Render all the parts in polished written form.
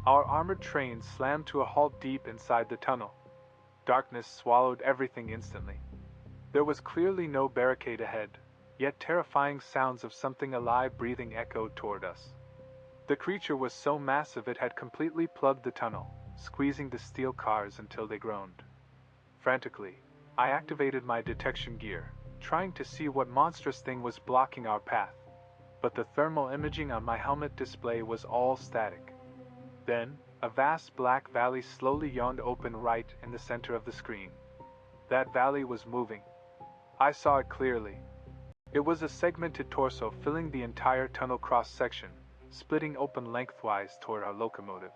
Our armored train slammed to a halt deep inside the tunnel. Darkness swallowed everything instantly. There was clearly no barricade ahead, yet terrifying sounds of something alive breathing echoed toward us. The creature was so massive it had completely plugged the tunnel, squeezing the steel cars until they groaned. Frantically, I activated my detection gear, trying to see what monstrous thing was blocking our path, but the thermal imaging on my helmet display was all static. Then, a vast black valley slowly yawned open right in the center of the screen. That valley was moving. I saw it clearly. It was a segmented torso filling the entire tunnel cross-section, splitting open lengthwise toward our locomotive.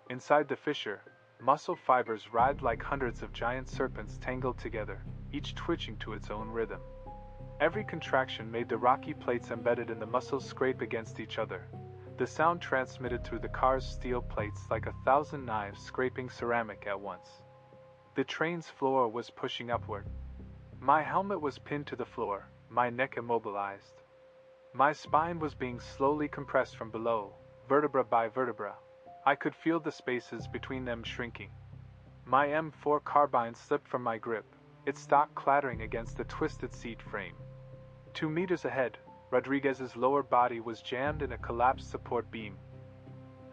Inside the fissure, muscle fibers writhed like hundreds of giant serpents tangled together, each twitching to its own rhythm. Every contraction made the rocky plates embedded in the muscles scrape against each other. The sound transmitted through the car's steel plates like 1,000 knives scraping ceramic at once. The train's floor was pushing upward. My helmet was pinned to the floor, my neck immobilized. My spine was being slowly compressed from below, vertebra by vertebra. I could feel the spaces between them shrinking. My M4 carbine slipped from my grip, its stock clattering against the twisted seat frame. 2 meters ahead, Rodriguez's lower body was jammed in a collapsed support beam.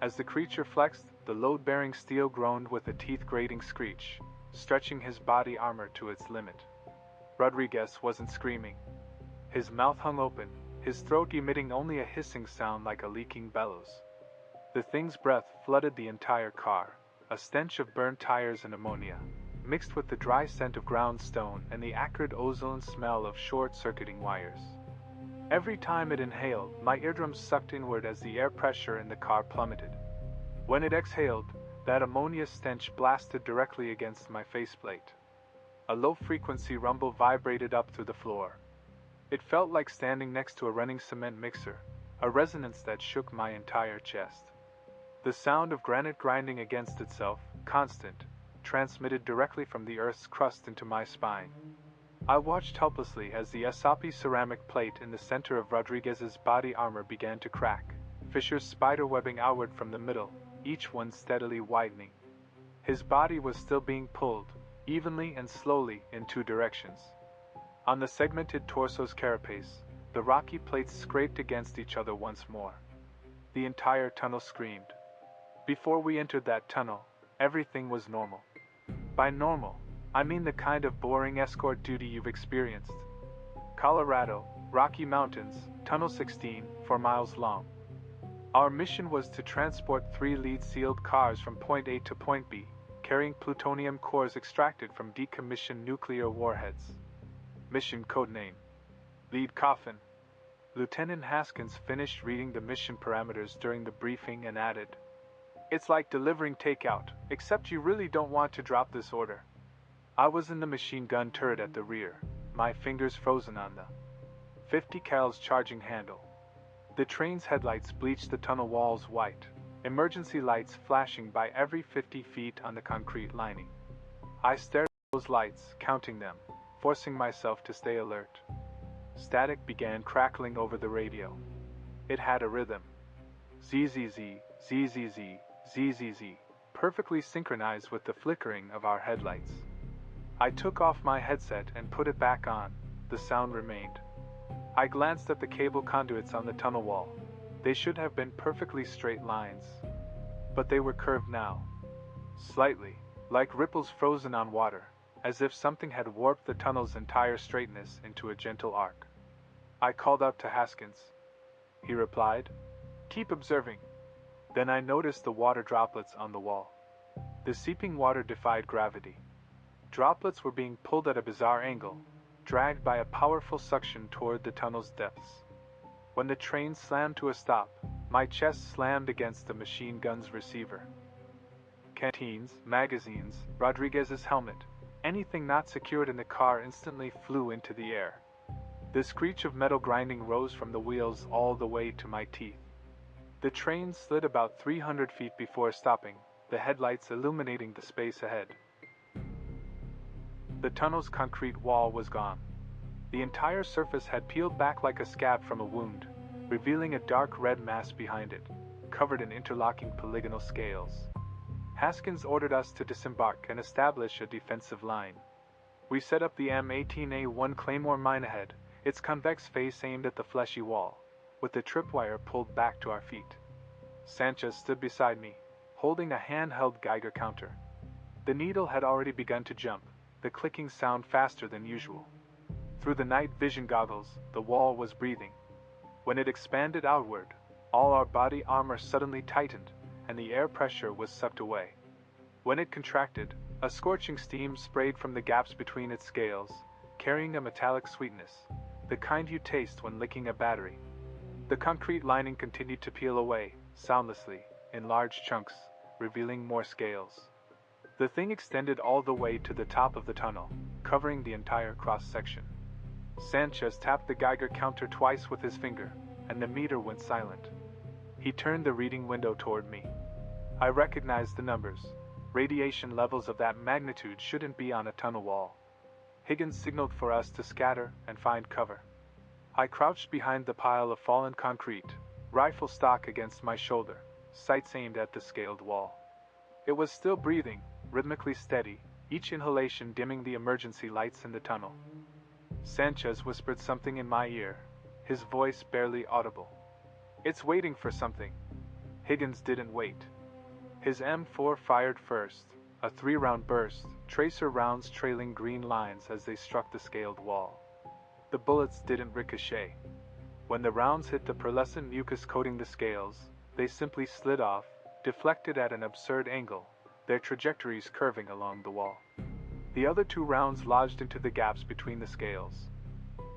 As the creature flexed, the load-bearing steel groaned with a teeth-grating screech, stretching his body armor to its limit. Rodriguez wasn't screaming. His mouth hung open, his throat emitting only a hissing sound like a leaking bellows. The thing's breath flooded the entire car, a stench of burnt tires and ammonia, mixed with the dry scent of ground stone and the acrid ozone smell of short-circuiting wires. Every time it inhaled, my eardrums sucked inward as the air pressure in the car plummeted. When it exhaled, that ammonia stench blasted directly against my faceplate. A low-frequency rumble vibrated up through the floor. It felt like standing next to a running cement mixer, a resonance that shook my entire chest. The sound of granite grinding against itself, constant, transmitted directly from the Earth's crust into my spine. I watched helplessly as the Asapi ceramic plate in the center of Rodriguez's body armor began to crack, fissures spiderwebbing outward from the middle, each one steadily widening. His body was still being pulled, evenly and slowly, in 2 directions. On the segmented torso's carapace, the rocky plates scraped against each other once more. The entire tunnel screamed. Before we entered that tunnel, everything was normal. By normal, I mean the kind of boring escort duty you've experienced. Colorado, Rocky Mountains, Tunnel 16, 4 miles long. Our mission was to transport 3 lead-sealed cars from point A to point B, carrying plutonium cores extracted from decommissioned nuclear warheads. Mission codename: Lead Coffin. Lieutenant Haskins finished reading the mission parameters during the briefing and added, "It's like delivering takeout, except you really don't want to drop this order." I was in the machine gun turret at the rear, my fingers frozen on the 50 cal's charging handle. The train's headlights bleached the tunnel walls white, emergency lights flashing by every 50 feet on the concrete lining. I stared at those lights, counting them, forcing myself to stay alert. Static began crackling over the radio. It had a rhythm. ZZZ, ZZZ, ZZZ, perfectly synchronized with the flickering of our headlights. I took off my headset and put it back on. The sound remained. I glanced at the cable conduits on the tunnel wall. They should have been perfectly straight lines. But they were curved now. Slightly, like ripples frozen on water, as if something had warped the tunnel's entire straightness into a gentle arc. I called out to Haskins. He replied, "Keep observing." Then I noticed the water droplets on the wall. The seeping water defied gravity. Droplets were being pulled at a bizarre angle, dragged by a powerful suction toward the tunnel's depths. When the train slammed to a stop, my chest slammed against the machine gun's receiver. Canteens, magazines, Rodriguez's helmet, anything not secured in the car instantly flew into the air. The screech of metal grinding rose from the wheels all the way to my teeth. The train slid about 300 feet before stopping, the headlights illuminating the space ahead. The tunnel's concrete wall was gone. The entire surface had peeled back like a scab from a wound, revealing a dark red mass behind it. covered in interlocking polygonal scales. Haskins ordered us to disembark and establish a defensive line. We set up the M18A1 Claymore mine ahead, its convex face aimed at the fleshy wall, with the tripwire pulled back to our feet. Sanchez stood beside me, holding a handheld Geiger counter. The needle had already begun to jump, the clicking sound faster than usual. Through the night vision goggles, the wall was breathing. When it expanded outward, all our body armor suddenly tightened, and the air pressure was sucked away. When it contracted, a scorching steam sprayed from the gaps between its scales, carrying a metallic sweetness, the kind you taste when licking a battery. The concrete lining continued to peel away, soundlessly, in large chunks, revealing more scales. The thing extended all the way to the top of the tunnel, covering the entire cross-section. Sanchez tapped the Geiger counter twice with his finger, and the meter went silent. He turned the reading window toward me. I recognized the numbers. Radiation levels of that magnitude shouldn't be on a tunnel wall. Higgins signaled for us to scatter and find cover. I crouched behind the pile of fallen concrete, rifle stock against my shoulder, sights aimed at the scaled wall. It was still breathing, rhythmically steady, each inhalation dimming the emergency lights in the tunnel. Sanchez whispered something in my ear, his voice barely audible. "It's waiting for something." Higgins didn't wait. His M4 fired first, a 3-round burst, tracer rounds trailing green lines as they struck the scaled wall. The bullets didn't ricochet. When the rounds hit the pearlescent mucus coating the scales, they simply slid off, deflected at an absurd angle, their trajectories curving along the wall. The other 2 rounds lodged into the gaps between the scales.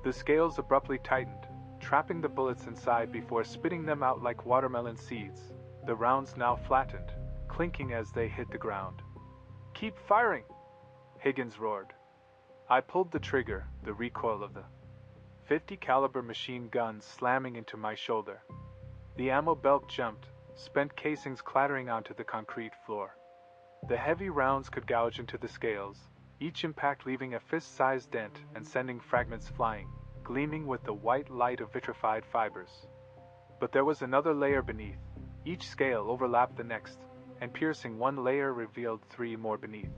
The scales abruptly tightened, trapping the bullets inside before spitting them out like watermelon seeds. The rounds now flattened, clinking as they hit the ground. "Keep firing!" Higgins roared. I pulled the trigger, the recoil of the .50 caliber machine gun slamming into my shoulder. The ammo belt jumped, spent casings clattering onto the concrete floor. The heavy rounds could gouge into the scales, each impact leaving a fist-sized dent and sending fragments flying, gleaming with the white light of vitrified fibers. But there was another layer beneath. Each scale overlapped the next, and piercing one layer revealed 3 more beneath.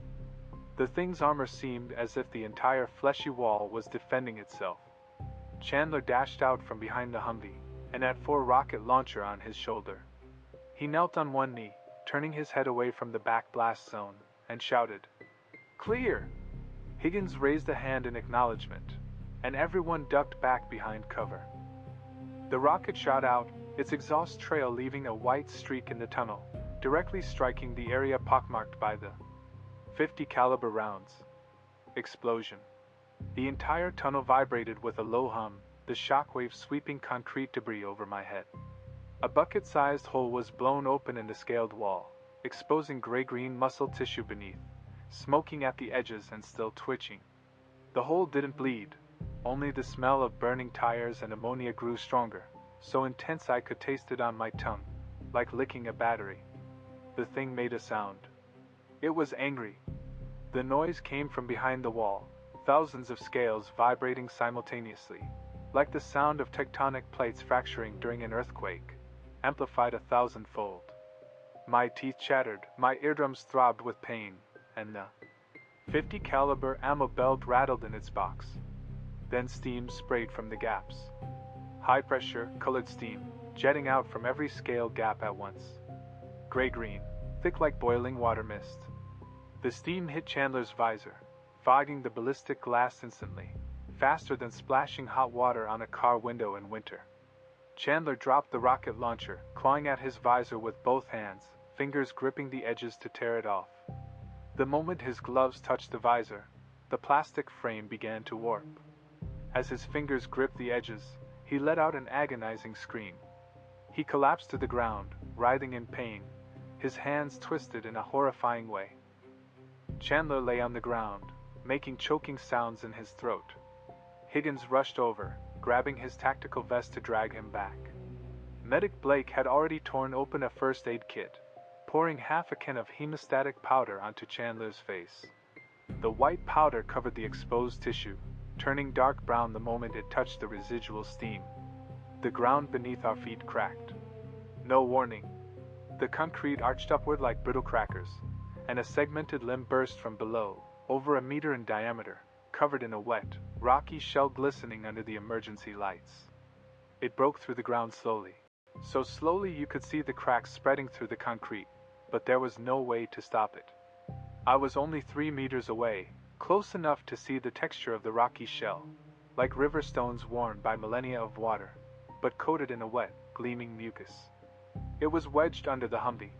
The thing's armor seemed as if the entire fleshy wall was defending itself. Chandler dashed out from behind the Humvee, an at-4 rocket launcher on his shoulder. He knelt on one knee, turning his head away from the back blast zone, and shouted, "Clear!" Higgins raised a hand in acknowledgement, and everyone ducked back behind cover. The rocket shot out, its exhaust trail leaving a white streak in the tunnel, directly striking the area pockmarked by the .50 caliber rounds. Explosion. The entire tunnel vibrated with a low hum, the shockwave sweeping concrete debris over my head. A bucket-sized hole was blown open in the scaled wall, exposing gray-green muscle tissue beneath, smoking at the edges and still twitching. The hole didn't bleed, only the smell of burning tires and ammonia grew stronger, so intense I could taste it on my tongue, like licking a battery. The thing made a sound. It was angry. The noise came from behind the wall, thousands of scales vibrating simultaneously, like the sound of tectonic plates fracturing during an earthquake, amplified 1,000-fold. My teeth chattered, my eardrums throbbed with pain, and the .50 caliber ammo belt rattled in its box. Then steam sprayed from the gaps. High-pressure, colored steam, jetting out from every scale gap at once. Gray-green, thick like boiling water mist. The steam hit Chandler's visor, fogging the ballistic glass instantly, faster than splashing hot water on a car window in winter. Chandler dropped the rocket launcher, clawing at his visor with both hands, fingers gripping the edges to tear it off. The moment his gloves touched the visor, the plastic frame began to warp. As his fingers gripped the edges, he let out an agonizing scream. He collapsed to the ground, writhing in pain, his hands twisted in a horrifying way. Chandler lay on the ground, making choking sounds in his throat. Higgins rushed over, grabbing his tactical vest to drag him back. Medic Blake had already torn open a first aid kit, pouring half a can of hemostatic powder onto Chandler's face. The white powder covered the exposed tissue, turning dark brown the moment it touched the residual steam. The ground beneath our feet cracked. No warning, The concrete arched upward like brittle crackers, and a segmented limb burst from below, over a meter in diameter, covered in a wet, rocky shell glistening under the emergency lights. It broke through the ground slowly. So slowly you could see the cracks spreading through the concrete, but there was no way to stop it. I was only 3 meters away, close enough to see the texture of the rocky shell, like river stones worn by millennia of water, but coated in a wet, gleaming mucus. It was wedged under the Humvee,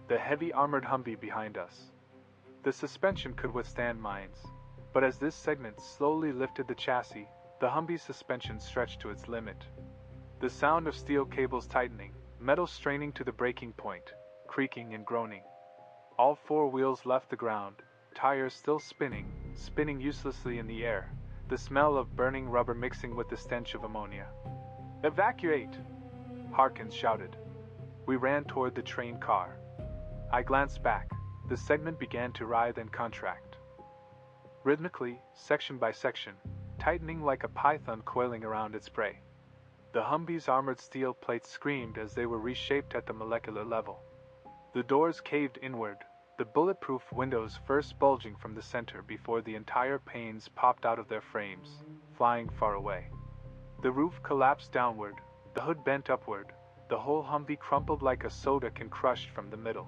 the heavy armored Humvee behind us. The suspension could withstand mines, but as this segment slowly lifted the chassis, the Humvee's suspension stretched to its limit. The sound of steel cables tightening, metal straining to the breaking point, creaking and groaning. All 4 wheels left the ground, tires still spinning uselessly in the air, the smell of burning rubber mixing with the stench of ammonia. "Evacuate!" Harkins shouted. We ran toward the train car. I glanced back. The segment began to writhe and contract. Rhythmically, section by section, tightening like a python coiling around its prey. The Humvee's armored steel plates screamed as they were reshaped at the molecular level. The doors caved inward, the bulletproof windows first bulging from the center before the entire panes popped out of their frames, flying far away. The roof collapsed downward, the hood bent upward, the whole Humvee crumpled like a soda can crushed from the middle.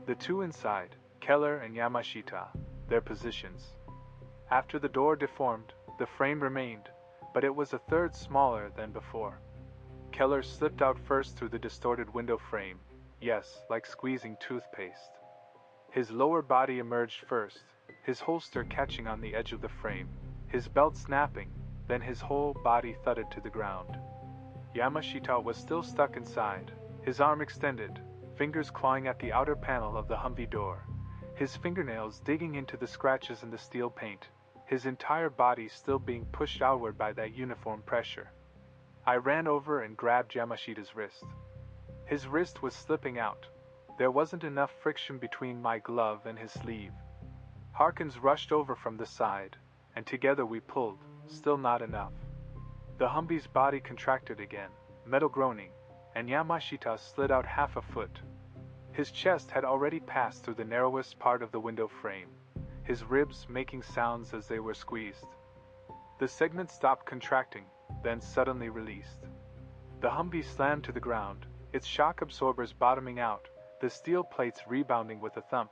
The 2 inside, Keller and Yamashita, their positions. After the door deformed, the frame remained, but it was a third smaller than before. Keller slipped out first through the distorted window frame, yes, like squeezing toothpaste. His lower body emerged first, his holster catching on the edge of the frame, his belt snapping, then his whole body thudded to the ground. Yamashita was still stuck inside, his arm extended, fingers clawing at the outer panel of the Humvee door, his fingernails digging into the scratches in the steel paint, his entire body still being pushed outward by that uniform pressure. I ran over and grabbed Yamashita's wrist. His wrist was slipping out. There wasn't enough friction between my glove and his sleeve. Harkins rushed over from the side, and together we pulled, still not enough. The Humvee's body contracted again, metal groaning, and Yamashita slid out half a foot. His chest had already passed through the narrowest part of the window frame, his ribs making sounds as they were squeezed. The segment stopped contracting, then suddenly released. The Humvee slammed to the ground, its shock absorbers bottoming out, the steel plates rebounding with a thump.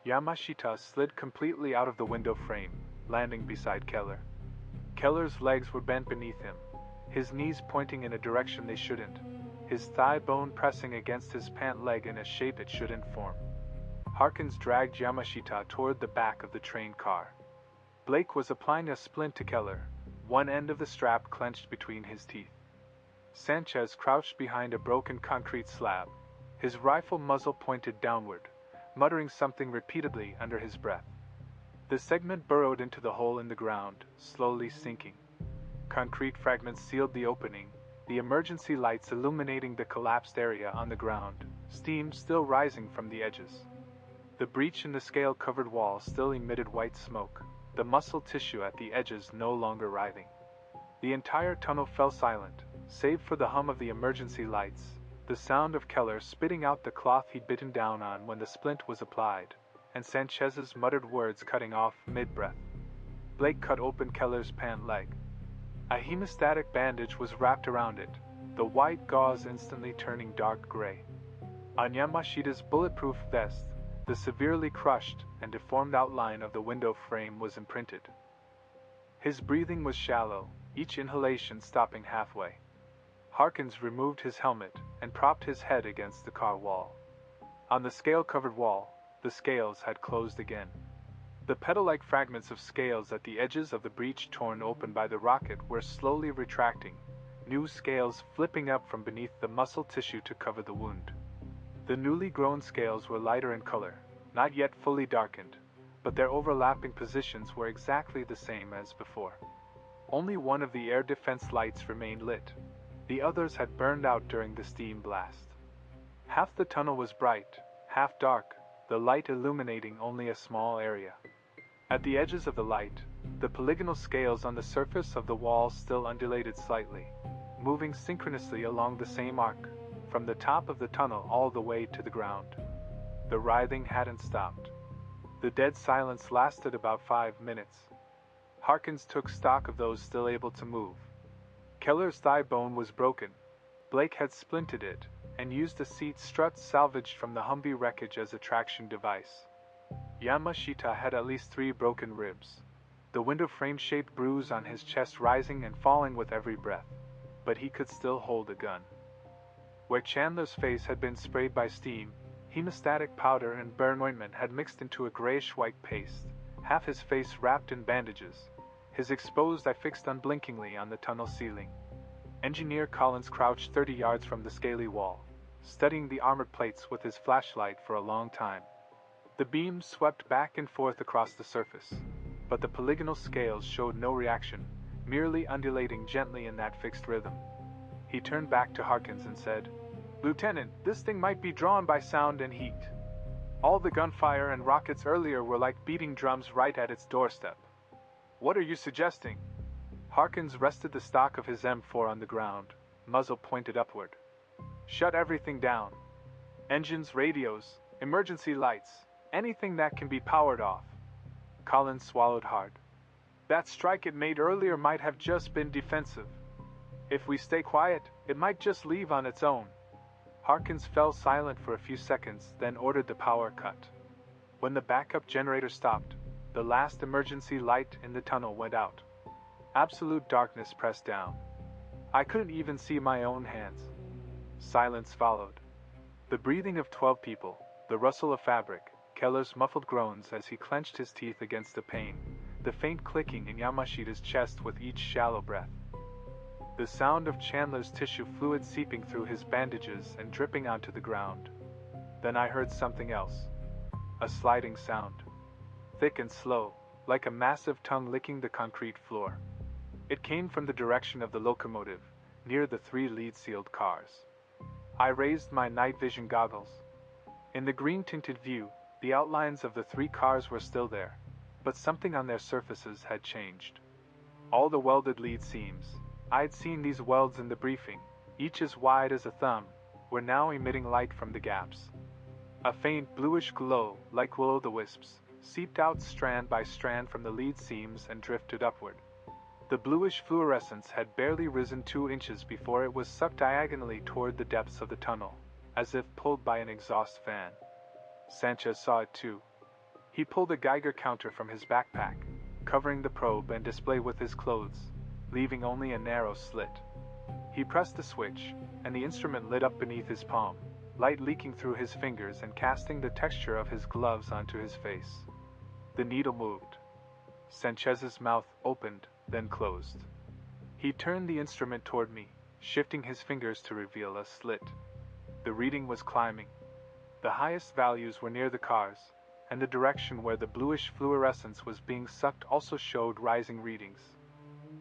Yamashita slid completely out of the window frame, landing beside Keller. Keller's legs were bent beneath him, his knees pointing in a direction they shouldn't, his thigh bone pressing against his pant leg in a shape it shouldn't form. Harkins dragged Yamashita toward the back of the train car. Blake was applying a splint to Keller, one end of the strap clenched between his teeth. Sanchez crouched behind a broken concrete slab, his rifle muzzle pointed downward, muttering something repeatedly under his breath. The segment burrowed into the hole in the ground, slowly sinking. Concrete fragments sealed the opening, the emergency lights illuminating the collapsed area on the ground, steam still rising from the edges. The breach in the scale-covered wall still emitted white smoke, the muscle tissue at the edges no longer writhing. The entire tunnel fell silent, save for the hum of the emergency lights, the sound of Keller spitting out the cloth he'd bitten down on when the splint was applied, and Sanchez's muttered words cutting off mid-breath. Blake cut open Keller's pant leg. A hemostatic bandage was wrapped around it, the white gauze instantly turning dark gray. On Yamashita's bulletproof vest, the severely crushed and deformed outline of the window frame was imprinted. His breathing was shallow, each inhalation stopping halfway. Harkins removed his helmet and propped his head against the car wall. On the scale-covered wall, the scales had closed again. The petal-like fragments of scales at the edges of the breach torn open by the rocket were slowly retracting, new scales flipping up from beneath the muscle tissue to cover the wound. The newly grown scales were lighter in color, not yet fully darkened, but their overlapping positions were exactly the same as before. Only one of the air defense lights remained lit. The others had burned out during the steam blast. Half the tunnel was bright, half dark, the light illuminating only a small area. At the edges of the light, the polygonal scales on the surface of the wall still undulated slightly, moving synchronously along the same arc, from the top of the tunnel all the way to the ground. The writhing hadn't stopped. The dead silence lasted about 5 minutes. Harkins took stock of those still able to move. Keller's thigh bone was broken. Blake had splinted it and used a seat strut salvaged from the Humvee wreckage as a traction device. Yamashita had at least 3 broken ribs, the window frame-shaped bruise on his chest rising and falling with every breath, but he could still hold a gun. Where Chandler's face had been sprayed by steam, hemostatic powder and burn ointment had mixed into a grayish-white paste, half his face wrapped in bandages. His exposed eye fixed unblinkingly on the tunnel ceiling. Engineer Collins crouched 30 yards from the scaly wall, studying the armored plates with his flashlight for a long time. The beams swept back and forth across the surface, but the polygonal scales showed no reaction, merely undulating gently in that fixed rhythm. He turned back to Harkins and said, "Lieutenant, this thing might be drawn by sound and heat. All the gunfire and rockets earlier were like beating drums right at its doorstep. What are you suggesting?" Harkins rested the stock of his M4 on the ground, muzzle pointed upward. "Shut everything down. Engines, radios, emergency lights, anything that can be powered off." Collins swallowed hard. "That strike it made earlier might have just been defensive. If we stay quiet, it might just leave on its own." Harkins fell silent for a few seconds, then ordered the power cut. When the backup generator stopped, the last emergency light in the tunnel went out. Absolute darkness pressed down. I couldn't even see my own hands. Silence followed. The breathing of 12 people, the rustle of fabric, Keller's muffled groans as he clenched his teeth against the pane, the faint clicking in Yamashita's chest with each shallow breath. The sound of Chandler's tissue fluid seeping through his bandages and dripping onto the ground. Then I heard something else. A sliding sound. Thick and slow, like a massive tongue licking the concrete floor. It came from the direction of the locomotive, near the 3 lead-sealed cars. I raised my night vision goggles. In the green-tinted view, the outlines of the 3 cars were still there, but something on their surfaces had changed. All the welded lead seams, I'd seen these welds in the briefing, each as wide as a thumb, were now emitting light from the gaps. A faint bluish glow, like will-o'-the-wisps, seeped out strand by strand from the lead seams and drifted upward. The bluish fluorescence had barely risen 2 inches before it was sucked diagonally toward the depths of the tunnel, as if pulled by an exhaust fan. Sanchez saw it too. He pulled a Geiger counter from his backpack, covering the probe and display with his clothes, leaving only a narrow slit. He pressed the switch, and the instrument lit up beneath his palm, light leaking through his fingers and casting the texture of his gloves onto his face. The needle moved. Sanchez's mouth opened, then closed. He turned the instrument toward me, shifting his fingers to reveal a slit. The reading was climbing. The highest values were near the cars, and the direction where the bluish fluorescence was being sucked also showed rising readings.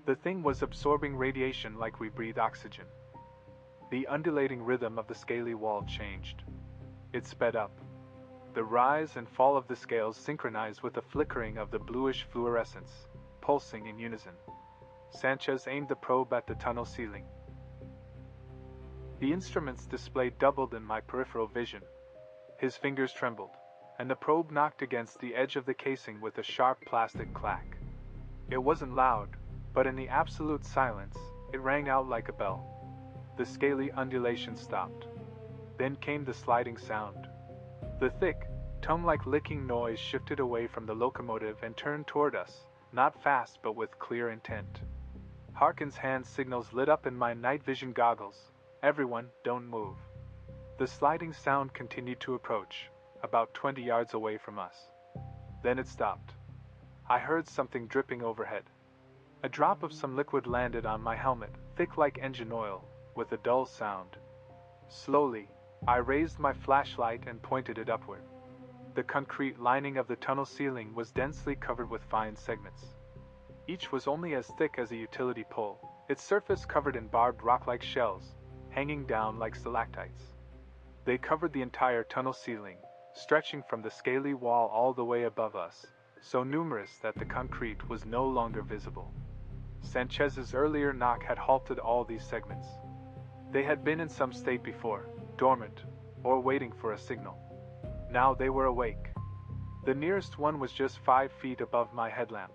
The thing was absorbing radiation like we breathe oxygen. The undulating rhythm of the scaly wall changed. It sped up. The rise and fall of the scales synchronized with the flickering of the bluish fluorescence, pulsing in unison. Sanchez aimed the probe at the tunnel ceiling. The instrument's display doubled in my peripheral vision. His fingers trembled, and the probe knocked against the edge of the casing with a sharp plastic clack. It wasn't loud, but in the absolute silence, it rang out like a bell. The scaly undulation stopped. Then came the sliding sound. The thick, tongue-like licking noise shifted away from the locomotive and turned toward us, not fast but with clear intent. Harkins' hand signals lit up in my night vision goggles. "Everyone, don't move." The sliding sound continued to approach, about 20 yards away from us. Then it stopped. I heard something dripping overhead. A drop of some liquid landed on my helmet, thick like engine oil, with a dull sound. Slowly, I raised my flashlight and pointed it upward. The concrete lining of the tunnel ceiling was densely covered with fine segments. Each was only as thick as a utility pole, its surface covered in barbed rock-like shells, hanging down like stalactites. They covered the entire tunnel ceiling, stretching from the scaly wall all the way above us, so numerous that the concrete was no longer visible. Sanchez's earlier knock had halted all these segments. They had been in some state before, dormant, or waiting for a signal. Now they were awake. The nearest one was just 5 feet above my headlamp.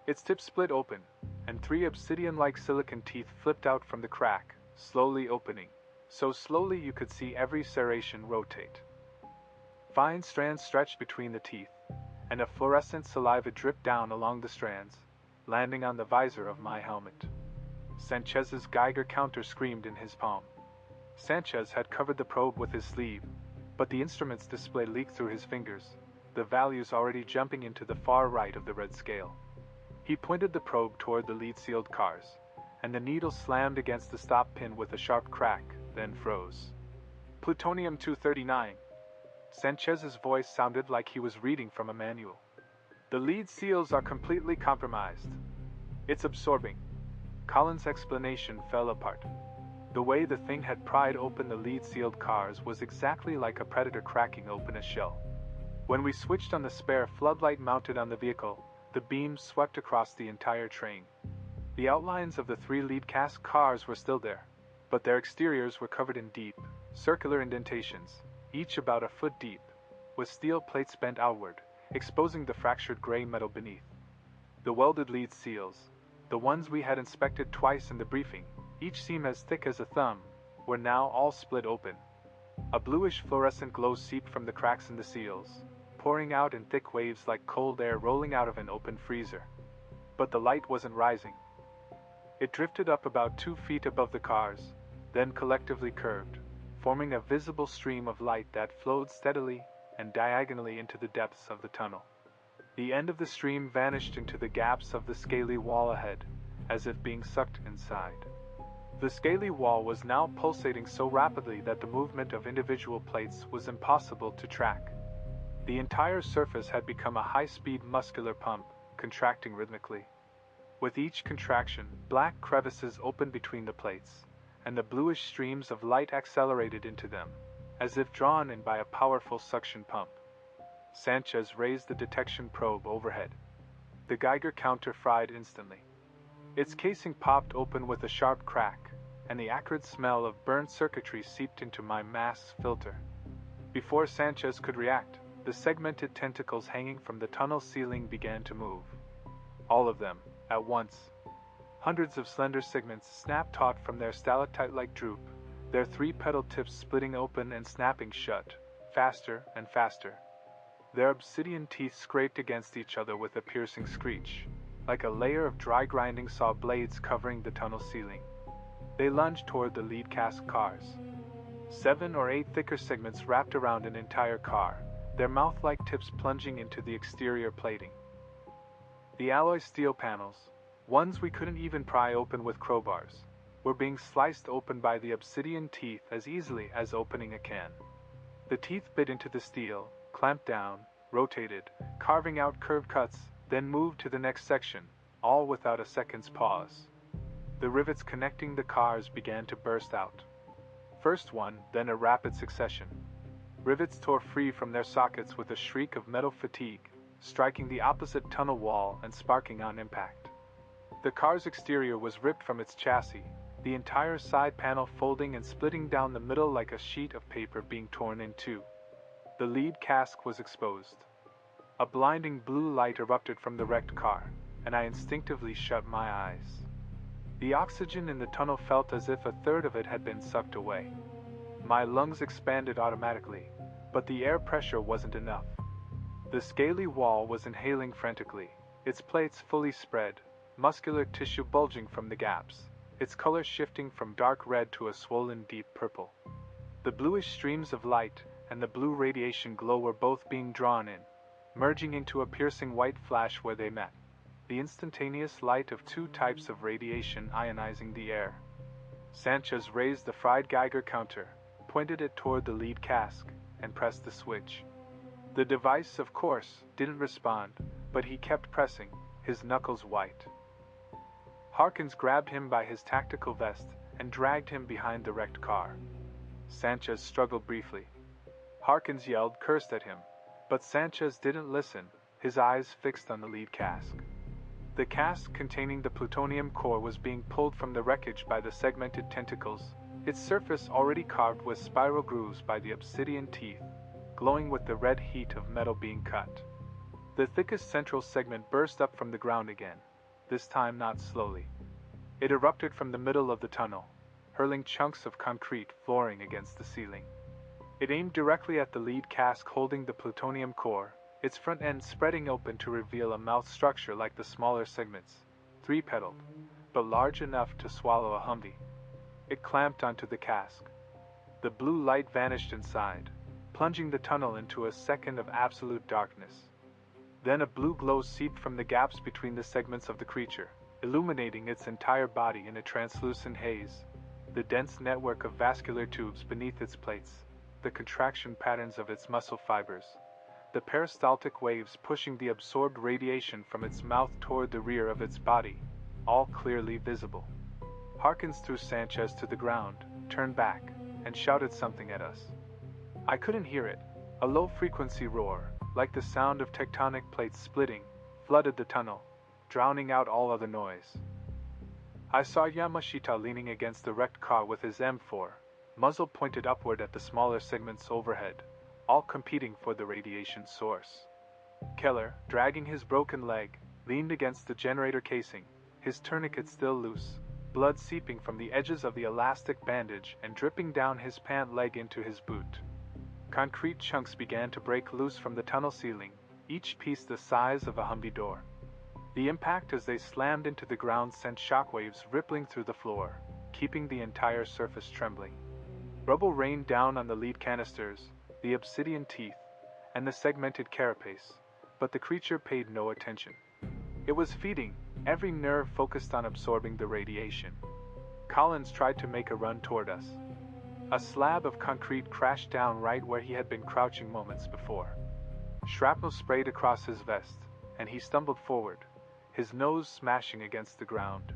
Its tip split open, and 3 obsidian-like silicon teeth flipped out from the crack, slowly opening, so slowly you could see every serration rotate. Fine strands stretched between the teeth, and a fluorescent saliva dripped down along the strands, landing on the visor of my helmet. Sanchez's Geiger counter screamed in his palm. Sanchez had covered the probe with his sleeve, but the instrument's display leaked through his fingers, the values already jumping into the far right of the red scale. He pointed the probe toward the lead-sealed cars, and the needle slammed against the stop pin with a sharp crack, then froze. Plutonium-239. Sanchez's voice sounded like he was reading from a manual. The lead seals are completely compromised. It's absorbing. Colin's explanation fell apart. The way the thing had pried open the lead-sealed cars was exactly like a predator cracking open a shell. When we switched on the spare floodlight mounted on the vehicle, the beams swept across the entire train. The outlines of the 3 lead-cast cars were still there, but their exteriors were covered in deep, circular indentations, each about a foot deep, with steel plates bent outward, exposing the fractured gray metal beneath. The welded lead seals, the ones we had inspected twice in the briefing, each seam as thick as a thumb, were now all split open. A bluish fluorescent glow seeped from the cracks in the seals, pouring out in thick waves like cold air rolling out of an open freezer. But the light wasn't rising. It drifted up about 2 feet above the cars, then collectively curved, forming a visible stream of light that flowed steadily and diagonally into the depths of the tunnel. The end of the stream vanished into the gaps of the scaly wall ahead, as if being sucked inside. The scaly wall was now pulsating so rapidly that the movement of individual plates was impossible to track. The entire surface had become a high-speed muscular pump, contracting rhythmically. With each contraction, black crevices opened between the plates, and the bluish streams of light accelerated into them, as if drawn in by a powerful suction pump. Sanchez raised the detection probe overhead. The Geiger counter fried instantly. Its casing popped open with a sharp crack, and the acrid smell of burned circuitry seeped into my mask's filter. Before Sanchez could react, the segmented tentacles hanging from the tunnel ceiling began to move. All of them, at once. Hundreds of slender segments snapped taut from their stalactite-like droop, their 3 petal tips splitting open and snapping shut, faster and faster. Their obsidian teeth scraped against each other with a piercing screech, like a layer of dry grinding saw blades covering the tunnel ceiling. They lunged toward the lead-cast cars. 7 or 8 thicker segments wrapped around an entire car, their mouth-like tips plunging into the exterior plating. The alloy steel panels, ones we couldn't even pry open with crowbars, were being sliced open by the obsidian teeth as easily as opening a can. The teeth bit into the steel, clamped down, rotated, carving out curved cuts, then moved to the next section, all without a second's pause. The rivets connecting the cars began to burst out. First one, then a rapid succession. Rivets tore free from their sockets with a shriek of metal fatigue, striking the opposite tunnel wall and sparking on impact. The car's exterior was ripped from its chassis, the entire side panel folding and splitting down the middle like a sheet of paper being torn in two. The lead cask was exposed. A blinding blue light erupted from the wrecked car, and I instinctively shut my eyes. The oxygen in the tunnel felt as if a third of it had been sucked away. My lungs expanded automatically, but the air pressure wasn't enough. The scaly wall was inhaling frantically, its plates fully spread, muscular tissue bulging from the gaps, its color shifting from dark red to a swollen deep purple. The bluish streams of light and the blue radiation glow were both being drawn in, merging into a piercing white flash where they met, the instantaneous light of two types of radiation ionizing the air. Sanchez raised the fried Geiger counter, pointed it toward the lead cask, and pressed the switch. The device, of course, didn't respond, but he kept pressing, his knuckles white. Harkins grabbed him by his tactical vest and dragged him behind the wrecked car. Sanchez struggled briefly. Harkins yelled, cursed at him, but Sanchez didn't listen, his eyes fixed on the lead cask. The cask containing the plutonium core was being pulled from the wreckage by the segmented tentacles, its surface already carved with spiral grooves by the obsidian teeth, glowing with the red heat of metal being cut. The thickest central segment burst up from the ground again, this time not slowly. It erupted from the middle of the tunnel, hurling chunks of concrete flooring against the ceiling. It aimed directly at the lead cask holding the plutonium core, its front end spreading open to reveal a mouth structure like the smaller segments, three-pedaled, but large enough to swallow a Humvee. It clamped onto the cask. The blue light vanished inside, plunging the tunnel into a second of absolute darkness. Then a blue glow seeped from the gaps between the segments of the creature, illuminating its entire body in a translucent haze. The dense network of vascular tubes beneath its plates, the contraction patterns of its muscle fibers, the peristaltic waves pushing the absorbed radiation from its mouth toward the rear of its body, all clearly visible. Harkins threw Sanchez to the ground, turned back, and shouted something at us. I couldn't hear it. A low-frequency roar, like the sound of tectonic plates splitting, flooded the tunnel, drowning out all other noise. I saw Yamashita leaning against the wrecked car with his M4, muzzle pointed upward at the smaller segments overhead, all competing for the radiation source. Keller, dragging his broken leg, leaned against the generator casing, his tourniquet still loose, blood seeping from the edges of the elastic bandage and dripping down his pant leg into his boot. Concrete chunks began to break loose from the tunnel ceiling, each piece the size of a Humvee door. The impact as they slammed into the ground sent shockwaves rippling through the floor, keeping the entire surface trembling. Rubble rained down on the lead canisters, the obsidian teeth, and the segmented carapace, but the creature paid no attention. It was feeding, every nerve focused on absorbing the radiation. Collins tried to make a run toward us. A slab of concrete crashed down right where he had been crouching moments before. Shrapnel sprayed across his vest, and he stumbled forward, his nose smashing against the ground.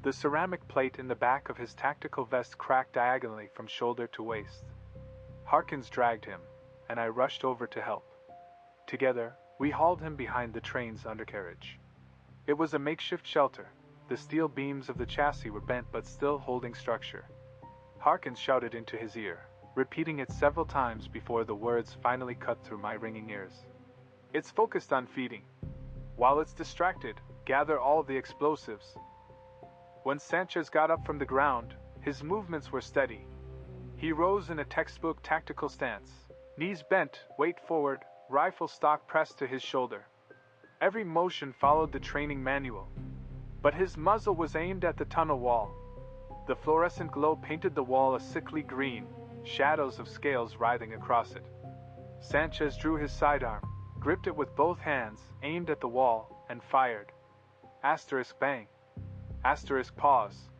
The ceramic plate in the back of his tactical vest cracked diagonally from shoulder to waist. Harkins dragged him, and I rushed over to help. Together, we hauled him behind the train's undercarriage. It was a makeshift shelter. The steel beams of the chassis were bent but still holding structure. Harkins shouted into his ear, repeating it several times before the words finally cut through my ringing ears. It's focused on feeding. While it's distracted, gather all the explosives. When Sanchez got up from the ground, his movements were steady. He rose in a textbook tactical stance, knees bent, weight forward, rifle stock pressed to his shoulder. Every motion followed the training manual, but his muzzle was aimed at the tunnel wall. The fluorescent glow painted the wall a sickly green, shadows of scales writhing across it. Sanchez drew his sidearm, gripped it with both hands, aimed at the wall, and fired. Asterisk bang. Asterisk pause.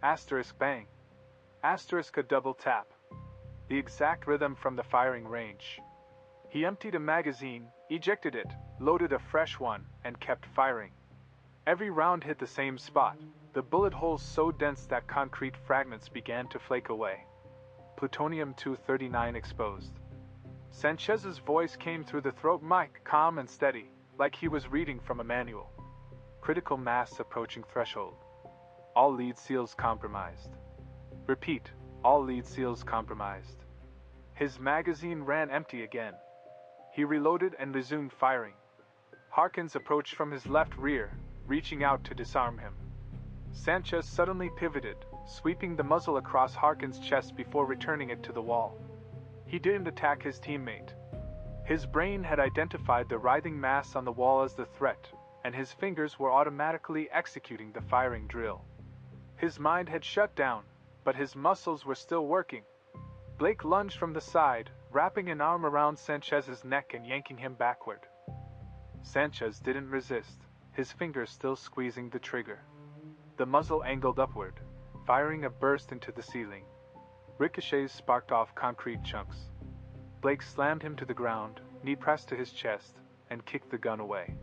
Asterisk bang. Asterisk a double tap. The exact rhythm from the firing range. He emptied a magazine, ejected it, loaded a fresh one, and kept firing. Every round hit the same spot, the bullet holes so dense that concrete fragments began to flake away. Plutonium-239 exposed. Sanchez's voice came through the throat mic, calm and steady, like he was reading from a manual. Critical mass approaching threshold. All lead seals compromised. Repeat, all lead seals compromised. His magazine ran empty again. He reloaded and resumed firing. Harkins approached from his left rear, reaching out to disarm him. Sanchez suddenly pivoted, sweeping the muzzle across Harkins' chest before returning it to the wall. He didn't attack his teammate. His brain had identified the writhing mass on the wall as the threat, and his fingers were automatically executing the firing drill. His mind had shut down, but his muscles were still working. Blake lunged from the side, wrapping an arm around Sanchez's neck and yanking him backward. Sanchez didn't resist, his fingers still squeezing the trigger. The muzzle angled upward, firing a burst into the ceiling. Ricochets sparked off concrete chunks. Blake slammed him to the ground, knee pressed to his chest, and kicked the gun away.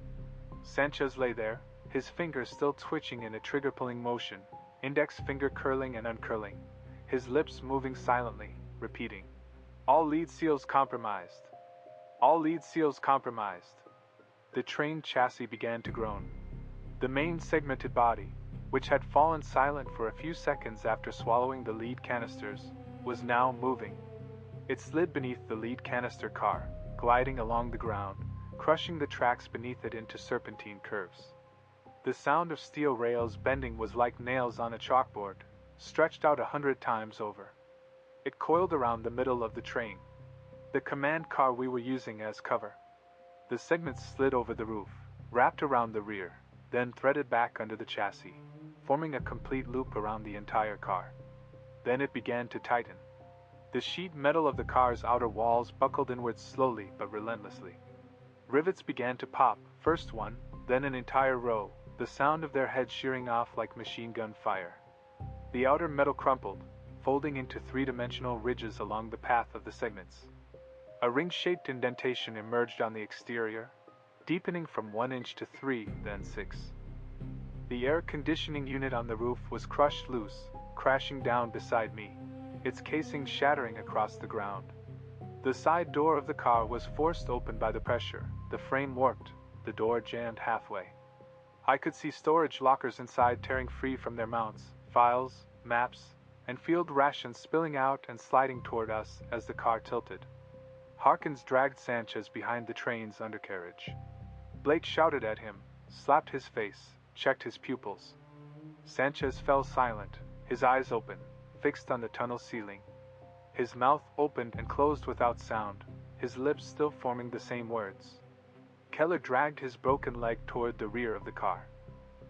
Sanchez lay there, his fingers still twitching in a trigger-pulling motion, index finger curling and uncurling, his lips moving silently, repeating, "All lead seals compromised. All lead seals compromised." The train chassis began to groan. The main segmented body, which had fallen silent for a few seconds after swallowing the lead canisters, was now moving. It slid beneath the lead canister car, gliding along the ground, crushing the tracks beneath it into serpentine curves. The sound of steel rails bending was like nails on a chalkboard, stretched out 100 times over. It coiled around the middle of the train, the command car we were using as cover. The segments slid over the roof, wrapped around the rear, then threaded back under the chassis, forming a complete loop around the entire car. Then it began to tighten. The sheet metal of the car's outer walls buckled inwards slowly but relentlessly. Rivets began to pop, first one, then an entire row, the sound of their heads shearing off like machine gun fire. The outer metal crumpled, folding into three-dimensional ridges along the path of the segments. A ring-shaped indentation emerged on the exterior, deepening from 1 inch to 3, then 6. The air conditioning unit on the roof was crushed loose, crashing down beside me, its casing shattering across the ground. The side door of the car was forced open by the pressure, the frame warped, the door jammed halfway. I could see storage lockers inside tearing free from their mounts, files, maps, and field rations spilling out and sliding toward us as the car tilted. Harkins dragged Sanchez behind the train's undercarriage. Blake shouted at him, slapped his face, checked his pupils. Sanchez fell silent, his eyes open, fixed on the tunnel ceiling. His mouth opened and closed without sound, his lips still forming the same words. Keller dragged his broken leg toward the rear of the car.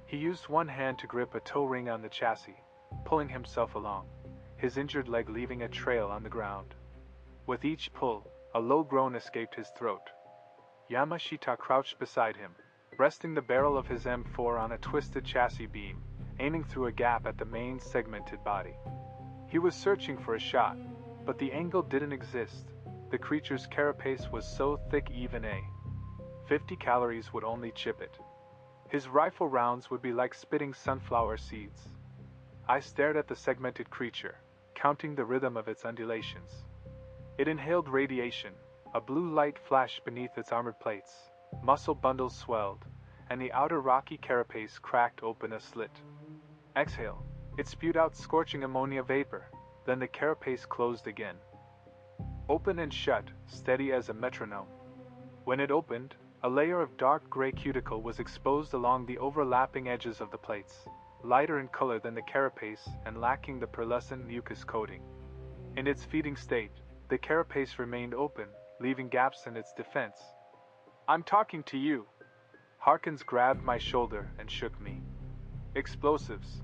He used one hand to grip a tow ring on the chassis, pulling himself along, his injured leg leaving a trail on the ground. With each pull, a low groan escaped his throat. Yamashita crouched beside him, resting the barrel of his M4 on a twisted chassis beam, aiming through a gap at the main segmented body. He was searching for a shot, but the angle didn't exist. The creature's carapace was so thick even 50 calories would only chip it. His rifle rounds would be like spitting sunflower seeds. I stared at the segmented creature, counting the rhythm of its undulations. It inhaled radiation, a blue light flashed beneath its armored plates, muscle bundles swelled, and the outer rocky carapace cracked open a slit. Exhale, it spewed out scorching ammonia vapor, then the carapace closed again. Open and shut, steady as a metronome. When it opened, a layer of dark gray cuticle was exposed along the overlapping edges of the plates, lighter in color than the carapace and lacking the pearlescent mucus coating. In its feeding state, the carapace remained open, leaving gaps in its defense. "I'm talking to you." Harkins grabbed my shoulder and shook me. "Explosives.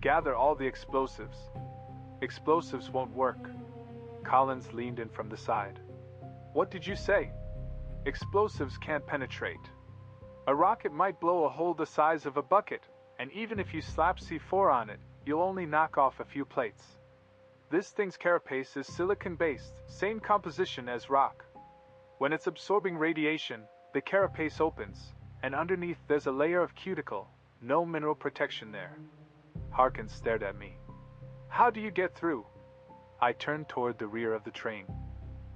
Gather all the explosives." "Explosives won't work." Collins leaned in from the side. "What did you say?" "Explosives can't penetrate. A rocket might blow a hole the size of a bucket, and even if you slap C4 on it, you'll only knock off a few plates. This thing's carapace is silicon-based, same composition as rock. When it's absorbing radiation, the carapace opens, and underneath there's a layer of cuticle, no mineral protection there." Harkins stared at me. "How do you get through?" I turned toward the rear of the train.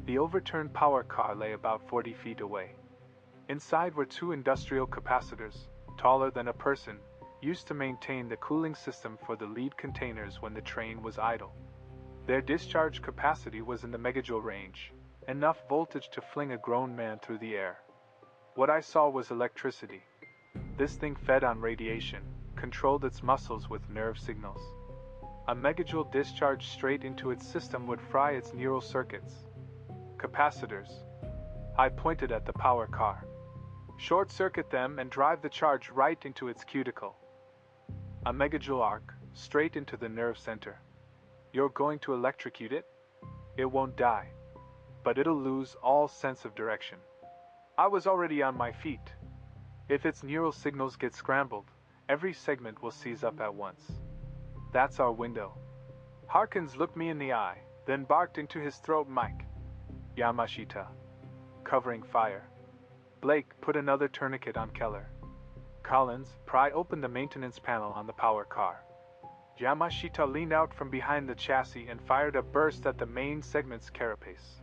The overturned power car lay about 40 feet away. Inside were two industrial capacitors, taller than a person, used to maintain the cooling system for the lead containers when the train was idle. Their discharge capacity was in the megajoule range, enough voltage to fling a grown man through the air. What I saw was electricity. This thing fed on radiation, controlled its muscles with nerve signals. A megajoule discharged straight into its system would fry its neural circuits. Capacitors. I pointed at the power car. Short-circuit them and drive the charge right into its cuticle. A megajoule arc, straight into the nerve center. You're going to electrocute it? It won't die, but it'll lose all sense of direction. I was already on my feet. If its neural signals get scrambled, every segment will seize up at once. That's our window. Harkins looked me in the eye, then barked into his throat mic. Yamashita. Covering fire. Blake put another tourniquet on Keller. Collins, pry open the maintenance panel on the power car. Yamashita leaned out from behind the chassis and fired a burst at the main segment's carapace.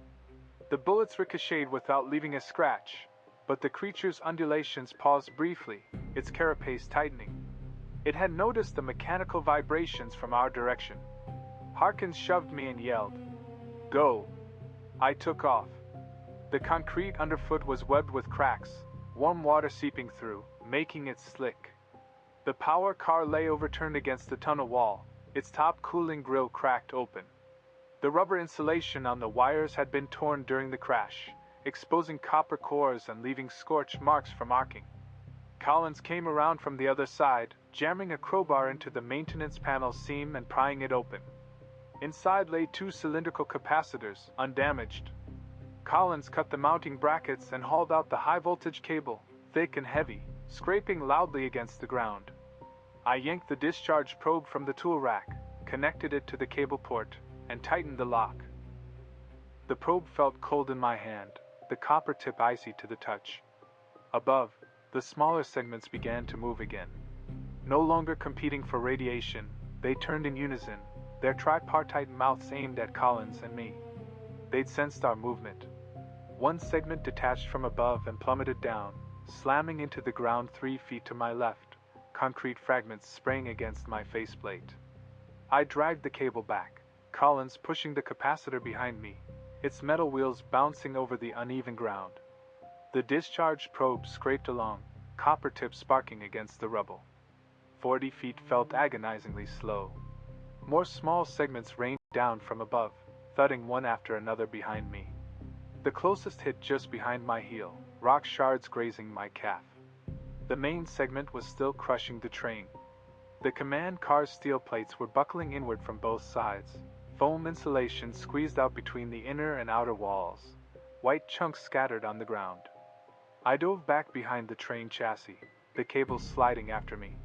The bullets ricocheted without leaving a scratch, but the creature's undulations paused briefly, its carapace tightening. It had noticed the mechanical vibrations from our direction. Harkins shoved me and yelled, "Go!" I took off. The concrete underfoot was webbed with cracks, warm water seeping through, making it slick. The power car lay overturned against the tunnel wall, its top cooling grill cracked open. The rubber insulation on the wires had been torn during the crash, exposing copper cores and leaving scorch marks from arcing. Collins came around from the other side, jamming a crowbar into the maintenance panel seam and prying it open. Inside lay two cylindrical capacitors, undamaged. Collins cut the mounting brackets and hauled out the high-voltage cable, thick and heavy, scraping loudly against the ground. I yanked the discharge probe from the tool rack, connected it to the cable port, and tightened the lock. The probe felt cold in my hand, the copper tip icy to the touch. Above, the smaller segments began to move again. No longer competing for radiation, they turned in unison, their tripartite mouths aimed at Collins and me. They'd sensed our movement. One segment detached from above and plummeted down, slamming into the ground 3 feet to my left, concrete fragments spraying against my faceplate. I dragged the cable back, Collins pushing the capacitor behind me, its metal wheels bouncing over the uneven ground. The discharge probe scraped along, copper tips sparking against the rubble. 40 feet felt agonizingly slow. More small segments rained down from above, thudding one after another behind me. The closest hit just behind my heel, rock shards grazing my calf. The main segment was still crushing the train. The command car's steel plates were buckling inward from both sides, foam insulation squeezed out between the inner and outer walls, white chunks scattered on the ground. I dove back behind the train chassis, the cables sliding after me.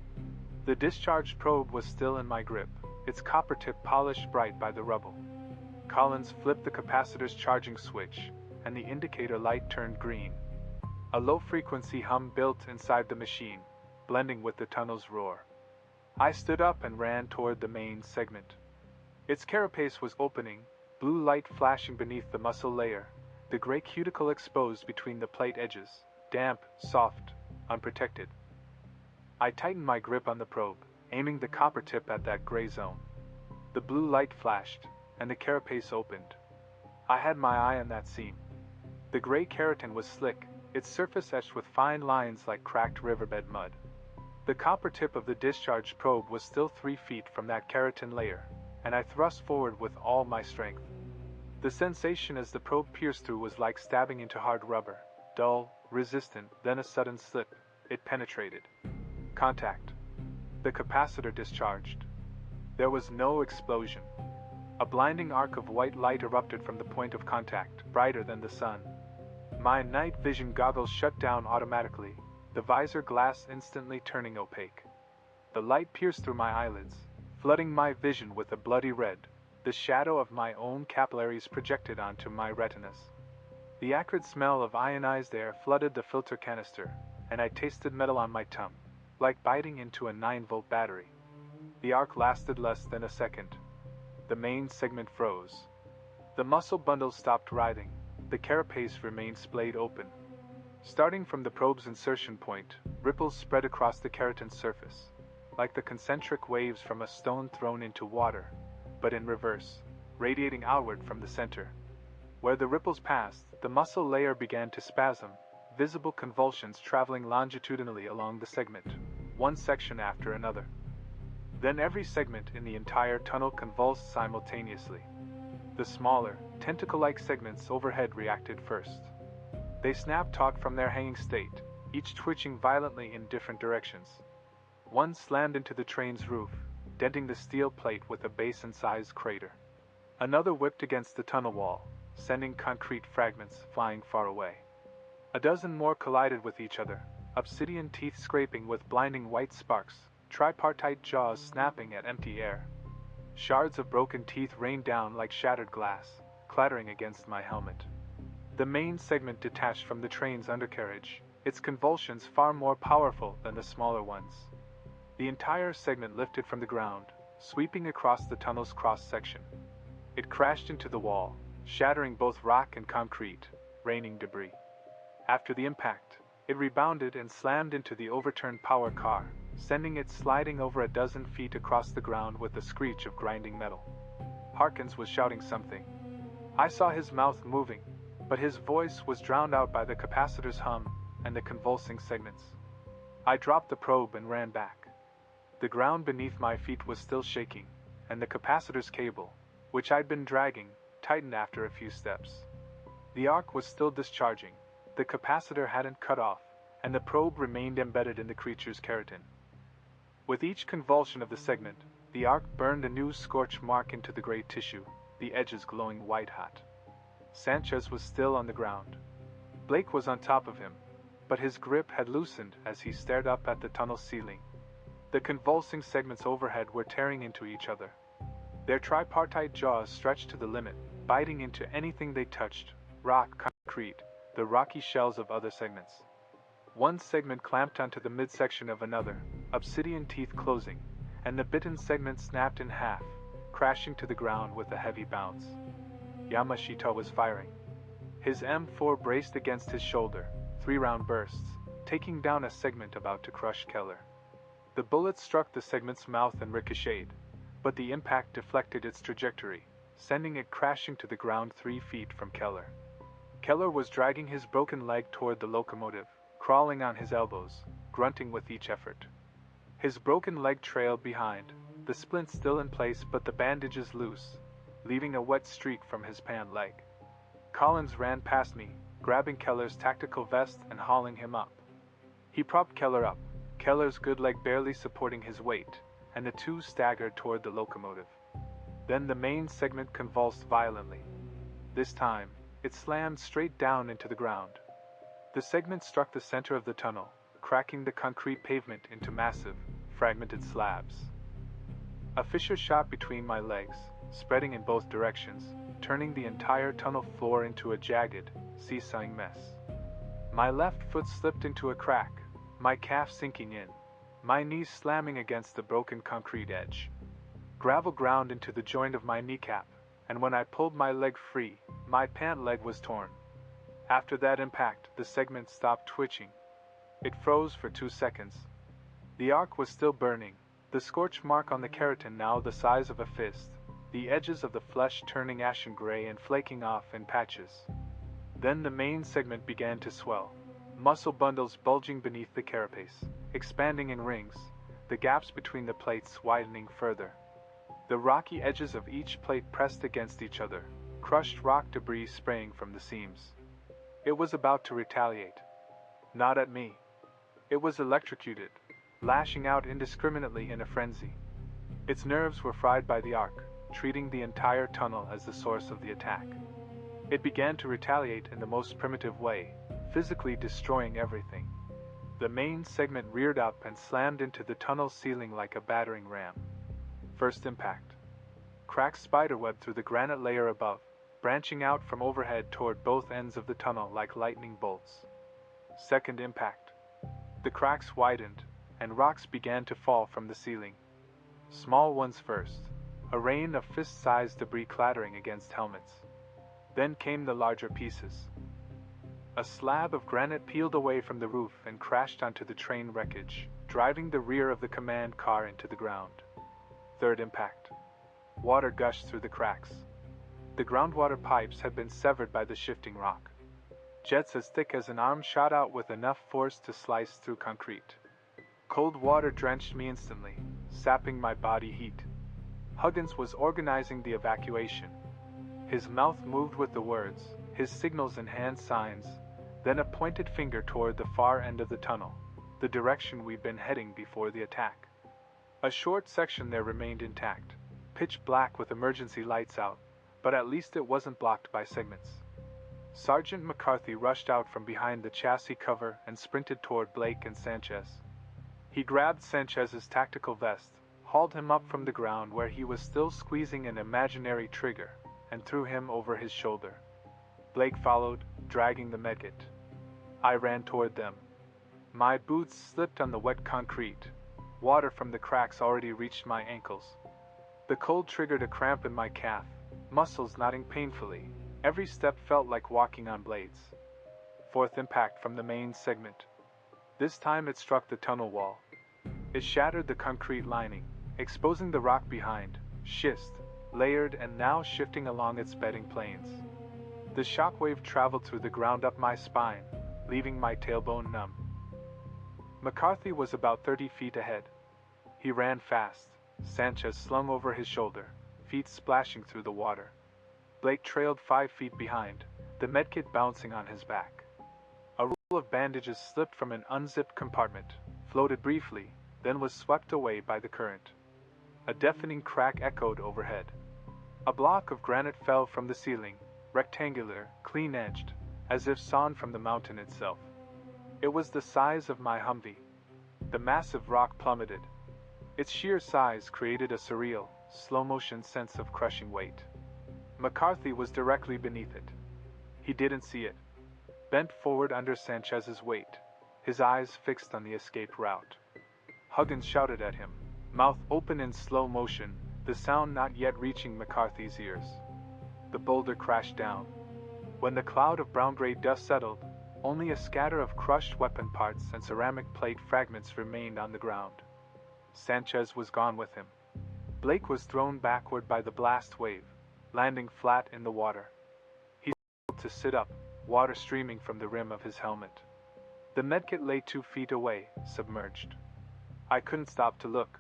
The discharge probe was still in my grip, its copper tip polished bright by the rubble. Collins flipped the capacitor's charging switch, and the indicator light turned green. A low-frequency hum built inside the machine, blending with the tunnel's roar. I stood up and ran toward the main segment. Its carapace was opening, blue light flashing beneath the muscle layer, the gray cuticle exposed between the plate edges, damp, soft, unprotected. I tightened my grip on the probe, aiming the copper tip at that gray zone. The blue light flashed, and the carapace opened. I had my eye on that seam. The gray keratin was slick, its surface etched with fine lines like cracked riverbed mud. The copper tip of the discharge probe was still 3 feet from that keratin layer, and I thrust forward with all my strength. The sensation as the probe pierced through was like stabbing into hard rubber, dull, resistant, then a sudden slip. It penetrated. Contact. The capacitor discharged. There was no explosion. A blinding arc of white light erupted from the point of contact, brighter than the sun. My night vision goggles shut down automatically, the visor glass instantly turning opaque. The light pierced through my eyelids, flooding my vision with a bloody red, the shadow of my own capillaries projected onto my retinas. The acrid smell of ionized air flooded the filter canister, and I tasted metal on my tongue, like biting into a 9-volt battery. The arc lasted less than a second. The main segment froze. The muscle bundle stopped writhing. The carapace remained splayed open. Starting from the probe's insertion point, ripples spread across the keratin surface, like the concentric waves from a stone thrown into water, but in reverse, radiating outward from the center. Where the ripples passed, the muscle layer began to spasm, visible convulsions traveling longitudinally along the segment, one section after another. Then every segment in the entire tunnel convulsed simultaneously. The smaller, tentacle-like segments overhead reacted first. They snapped taut from their hanging state, each twitching violently in different directions. One slammed into the train's roof, denting the steel plate with a basin-sized crater. Another whipped against the tunnel wall, sending concrete fragments flying far away. A dozen more collided with each other, obsidian teeth scraping with blinding white sparks, tripartite jaws snapping at empty air. Shards of broken teeth rained down like shattered glass, clattering against my helmet. The main segment detached from the train's undercarriage, its convulsions far more powerful than the smaller ones. The entire segment lifted from the ground, sweeping across the tunnel's cross-section. It crashed into the wall, shattering both rock and concrete, raining debris. After the impact, it rebounded and slammed into the overturned power car, sending it sliding over a dozen feet across the ground with a screech of grinding metal. Harkins was shouting something. I saw his mouth moving, but his voice was drowned out by the capacitor's hum and the convulsing segments. I dropped the probe and ran back. The ground beneath my feet was still shaking, and the capacitor's cable, which I'd been dragging, tightened after a few steps. The arc was still discharging, the capacitor hadn't cut off, and the probe remained embedded in the creature's keratin. With each convulsion of the segment, the arc burned a new scorch mark into the gray tissue, the edges glowing white-hot. Sanchez was still on the ground. Blake was on top of him, but his grip had loosened as he stared up at the tunnel ceiling. The convulsing segments overhead were tearing into each other. Their tripartite jaws stretched to the limit, biting into anything they touched: rock, concrete, the rocky shells of other segments. One segment clamped onto the midsection of another, obsidian teeth closing, and the bitten segment snapped in half, crashing to the ground with a heavy bounce. Yamashita was firing. His M4 braced against his shoulder, 3-round bursts, taking down a segment about to crush Keller. The bullet struck the segment's mouth and ricocheted, but the impact deflected its trajectory, sending it crashing to the ground 3 feet from Keller. Keller was dragging his broken leg toward the locomotive, crawling on his elbows, grunting with each effort. His broken leg trailed behind, the splint still in place but the bandages loose, leaving a wet streak from his pant leg. Collins ran past me, grabbing Keller's tactical vest and hauling him up. He propped Keller up, Keller's good leg barely supporting his weight, and the two staggered toward the locomotive. Then the main segment convulsed violently. This time, it slammed straight down into the ground. The segment struck the center of the tunnel, cracking the concrete pavement into massive, fragmented slabs. A fissure shot between my legs, spreading in both directions, turning the entire tunnel floor into a jagged, seesawing mess. My left foot slipped into a crack, my calf sinking in, my knees slamming against the broken concrete edge. Gravel ground into the joint of my kneecap, and when I pulled my leg free, my pant leg was torn. After that impact, the segment stopped twitching. It froze for 2 seconds. The arc was still burning, the scorch mark on the keratin now the size of a fist, the edges of the flesh turning ashen gray and flaking off in patches. Then the main segment began to swell, muscle bundles bulging beneath the carapace, expanding in rings, the gaps between the plates widening further. The rocky edges of each plate pressed against each other, crushed rock debris spraying from the seams. It was about to retaliate. Not at me. It was electrocuted, lashing out indiscriminately in a frenzy. Its nerves were fried by the arc, treating the entire tunnel as the source of the attack. It began to retaliate in the most primitive way, physically destroying everything. The main segment reared up and slammed into the tunnel ceiling like a battering ram. First impact. Cracked spiderweb through the granite layer above, branching out from overhead toward both ends of the tunnel like lightning bolts. Second impact. The cracks widened, and rocks began to fall from the ceiling. Small ones first, a rain of fist-sized debris clattering against helmets. Then came the larger pieces. A slab of granite peeled away from the roof and crashed onto the train wreckage, driving the rear of the command car into the ground. Third impact. Water gushed through the cracks. The groundwater pipes had been severed by the shifting rock. Jets as thick as an arm shot out with enough force to slice through concrete. Cold water drenched me instantly, sapping my body heat. Huggins was organizing the evacuation. His mouth moved with the words, his signals and hand signs, then a pointed finger toward the far end of the tunnel, the direction we'd been heading before the attack. A short section there remained intact, pitch black with emergency lights out, but at least it wasn't blocked by segments. Sergeant McCarthy rushed out from behind the chassis cover and sprinted toward Blake and Sanchez. He grabbed Sanchez's tactical vest, hauled him up from the ground where he was still squeezing an imaginary trigger, and threw him over his shoulder. Blake followed, dragging the medkit. I ran toward them. My boots slipped on the wet concrete. Water from the cracks already reached my ankles. The cold triggered a cramp in my calf, muscles knotting painfully. Every step felt like walking on blades. Fourth impact from the main segment. This time it struck the tunnel wall. It shattered the concrete lining, exposing the rock behind, schist, layered and now shifting along its bedding planes. The shockwave traveled through the ground up my spine, leaving my tailbone numb. McCarthy was about 30 feet ahead. He ran fast, Sanchez slung over his shoulder, feet splashing through the water. Blake trailed 5 feet behind, the medkit bouncing on his back. A roll of bandages slipped from an unzipped compartment, floated briefly, then was swept away by the current. A deafening crack echoed overhead. A block of granite fell from the ceiling, rectangular, clean-edged, as if sawn from the mountain itself. It was the size of my Humvee. The massive rock plummeted. Its sheer size created a surreal, slow-motion sense of crushing weight. McCarthy was directly beneath it. He didn't see it. Bent forward under Sanchez's weight, his eyes fixed on the escape route. Huggins shouted at him, mouth open in slow motion, the sound not yet reaching McCarthy's ears. The boulder crashed down. When the cloud of brown-gray dust settled, only a scatter of crushed weapon parts and ceramic plate fragments remained on the ground. Sanchez was gone with him. Blake was thrown backward by the blast wave, landing flat in the water. He struggled to sit up, water streaming from the rim of his helmet. The medkit lay 2 feet away, submerged. I couldn't stop to look.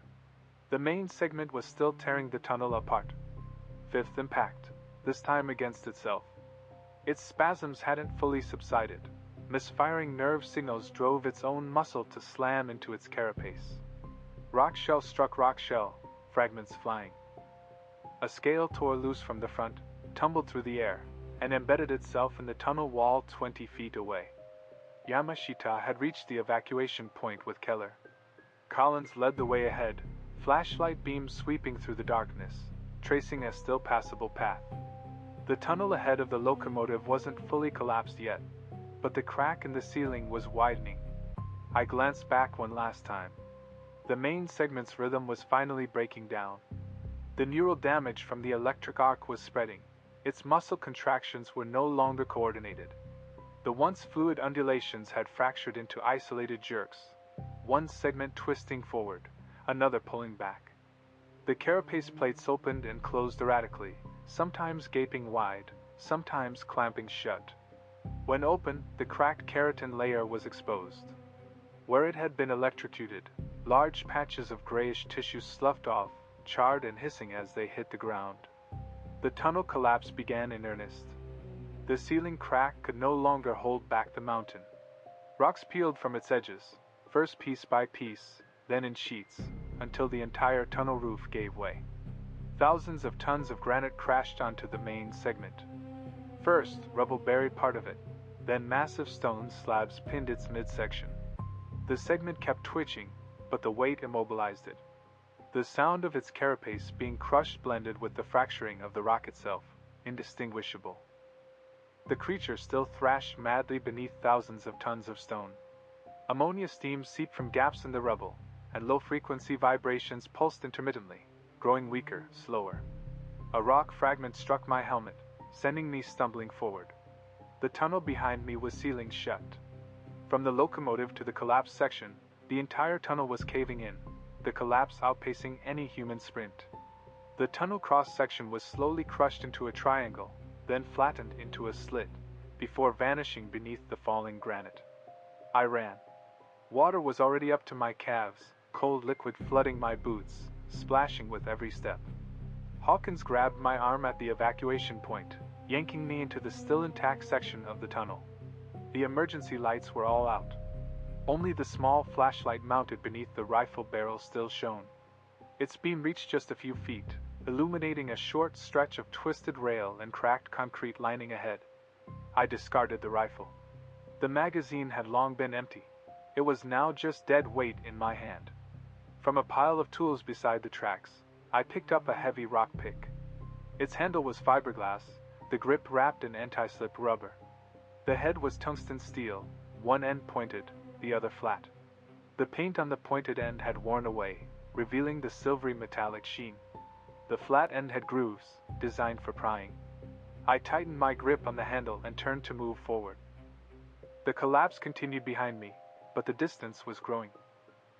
The main segment was still tearing the tunnel apart. Fifth impact, this time against itself. Its spasms hadn't fully subsided. Misfiring nerve signals drove its own muscle to slam into its carapace. Rock shell struck rock shell, fragments flying. A scale tore loose from the front, tumbled through the air, and embedded itself in the tunnel wall 20 feet away. Yamashita had reached the evacuation point with Keller. Collins led the way ahead, flashlight beams sweeping through the darkness, tracing a still passable path. The tunnel ahead of the locomotive wasn't fully collapsed yet, but the crack in the ceiling was widening. I glanced back one last time. The main segment's rhythm was finally breaking down. The neural damage from the electric arc was spreading. Its muscle contractions were no longer coordinated. The once fluid undulations had fractured into isolated jerks, one segment twisting forward, another pulling back. The carapace plates opened and closed erratically, sometimes gaping wide, sometimes clamping shut. When open, the cracked keratin layer was exposed. Where it had been electrocuted, large patches of grayish tissue sloughed off, charred and hissing as they hit the ground. The tunnel collapse began in earnest. The ceiling crack could no longer hold back the mountain. Rocks peeled from its edges, first piece by piece, then in sheets, until the entire tunnel roof gave way. Thousands of tons of granite crashed onto the main segment. First, rubble buried part of it, then massive stone slabs pinned its midsection. The segment kept twitching, but the weight immobilized it. The sound of its carapace being crushed blended with the fracturing of the rock itself, indistinguishable. The creature still thrashed madly beneath thousands of tons of stone. Ammonia steam seeped from gaps in the rubble, and low-frequency vibrations pulsed intermittently, growing weaker, slower. A rock fragment struck my helmet, sending me stumbling forward. The tunnel behind me was sealing shut. From the locomotive to the collapsed section, the entire tunnel was caving in, the collapse outpacing any human sprint. The tunnel cross-section was slowly crushed into a triangle, then flattened into a slit, before vanishing beneath the falling granite. I ran. Water was already up to my calves, cold liquid flooding my boots, splashing with every step. Hawkins grabbed my arm at the evacuation point, yanking me into the still intact section of the tunnel. The emergency lights were all out. Only the small flashlight mounted beneath the rifle barrel still shone. Its beam reached just a few feet, illuminating a short stretch of twisted rail and cracked concrete lining ahead. I discarded the rifle. The magazine had long been empty. It was now just dead weight in my hand. From a pile of tools beside the tracks, I picked up a heavy rock pick. Its handle was fiberglass, the grip wrapped in anti-slip rubber. The head was tungsten steel, one end pointed, the other flat. The paint on the pointed end had worn away, revealing the silvery metallic sheen. The flat end had grooves, designed for prying. I tightened my grip on the handle and turned to move forward. The collapse continued behind me, but the distance was growing.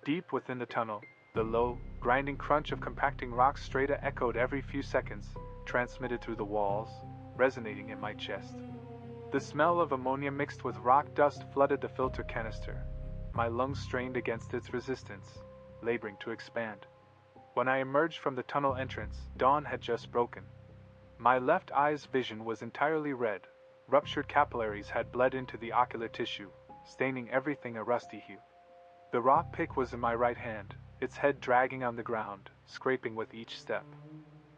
Deep within the tunnel, the low, grinding crunch of compacting rock strata echoed every few seconds, transmitted through the walls, resonating in my chest. The smell of ammonia mixed with rock dust flooded the filter canister. My lungs strained against its resistance, laboring to expand. When I emerged from the tunnel entrance, dawn had just broken. My left eye's vision was entirely red. Ruptured capillaries had bled into the ocular tissue, staining everything a rusty hue. The rock pick was in my right hand, its head dragging on the ground, scraping with each step.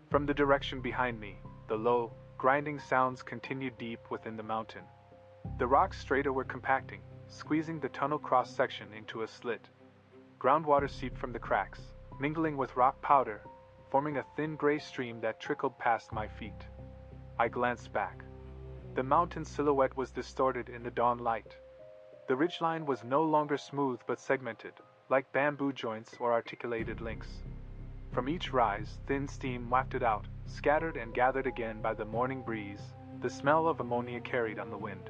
From the direction behind me, the low, grinding sounds continued deep within the mountain. The rock strata were compacting, squeezing the tunnel cross-section into a slit. Groundwater seeped from the cracks, mingling with rock powder, forming a thin gray stream that trickled past my feet. I glanced back. The mountain silhouette was distorted in the dawn light. The ridgeline was no longer smooth but segmented, like bamboo joints or articulated links. From each rise, thin steam wafted out, scattered and gathered again by the morning breeze, the smell of ammonia carried on the wind.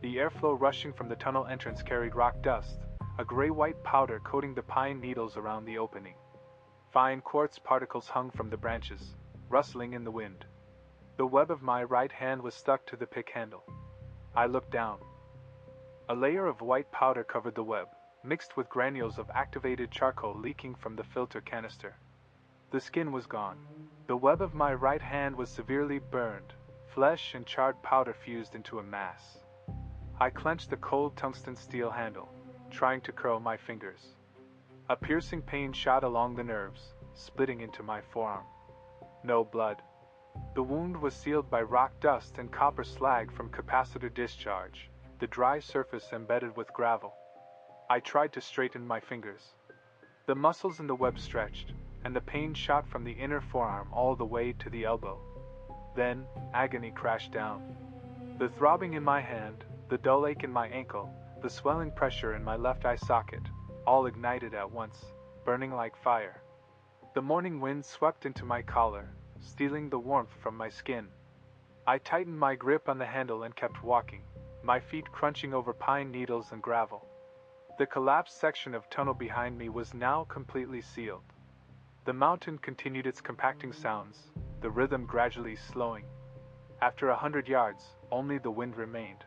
The airflow rushing from the tunnel entrance carried rock dust, a gray-white powder coating the pine needles around the opening. Fine quartz particles hung from the branches, rustling in the wind. The web of my right hand was stuck to the pick handle. I looked down. A layer of white powder covered the web, mixed with granules of activated charcoal leaking from the filter canister. The skin was gone. The web of my right hand was severely burned, flesh and charred powder fused into a mass. I clenched the cold tungsten steel handle, trying to curl my fingers. A piercing pain shot along the nerves, splitting into my forearm. No blood. The wound was sealed by rock dust and copper slag from capacitor discharge, the dry surface embedded with gravel. I tried to straighten my fingers. The muscles in the web stretched, and the pain shot from the inner forearm all the way to the elbow. Then, agony crashed down. The throbbing in my hand, the dull ache in my ankle, the swelling pressure in my left eye socket, all ignited at once, burning like fire. The morning wind swept into my collar, stealing the warmth from my skin. I tightened my grip on the handle and kept walking, my feet crunching over pine needles and gravel. The collapsed section of tunnel behind me was now completely sealed. The mountain continued its compacting sounds, the rhythm gradually slowing. After 100 yards, only the wind remained.